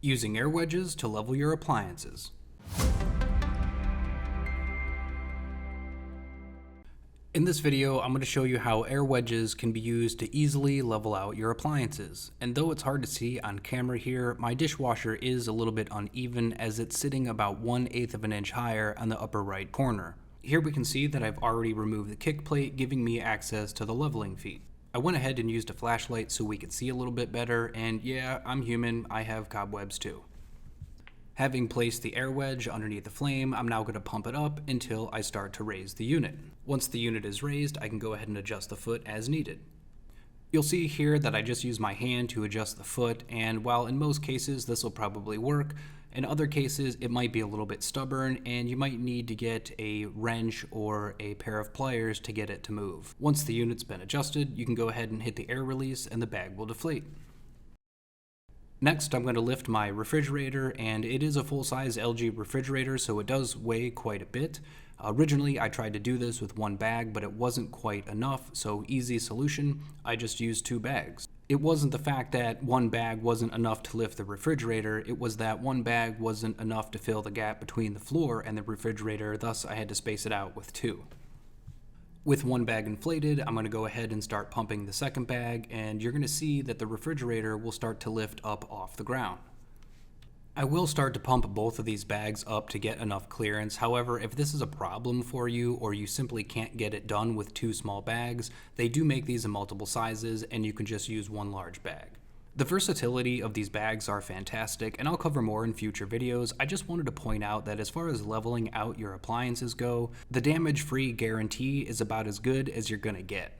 Using air wedges to level your appliances. In this video, I'm going to show you how air wedges can be used to easily level out your appliances. And though it's hard to see on camera here, my dishwasher is a little bit uneven as it's sitting about 1/8 of an inch higher on the upper right corner. Here we can see that I've already removed the kick plate, giving me access to the leveling feet. I went ahead and used a flashlight so we could see a little bit better, and yeah, I'm human, I have cobwebs too. Having placed the air wedge underneath the flame, I'm now going to pump it up until I start to raise the unit. Once the unit is raised, I can go ahead and adjust the foot as needed. You'll see here that I just use my hand to adjust the foot, and while in most cases this will probably work, in other cases it might be a little bit stubborn and you might need to get a wrench or a pair of pliers to get it to move. Once the unit's been adjusted, you can go ahead and hit the air release and the bag will deflate. Next, I'm going to lift my refrigerator, and it is a full-size LG refrigerator, so it does weigh quite a bit. Originally, I tried to do this with one bag, but it wasn't quite enough, so easy solution, I just used 2 bags. It wasn't the fact that one bag wasn't enough to lift the refrigerator, it was that one bag wasn't enough to fill the gap between the floor and the refrigerator, thus I had to space it out with 2. With one bag inflated, I'm going to go ahead and start pumping the second bag, and you're going to see that the refrigerator will start to lift up off the ground. I will start to pump both of these bags up to get enough clearance. However, if this is a problem for you or you simply can't get it done with 2 small bags, they do make these in multiple sizes and you can just use one large bag. The versatility of these bags are fantastic, and I'll cover more in future videos. I just wanted to point out that as far as leveling out your appliances go, the damage-free guarantee is about as good as you're gonna get.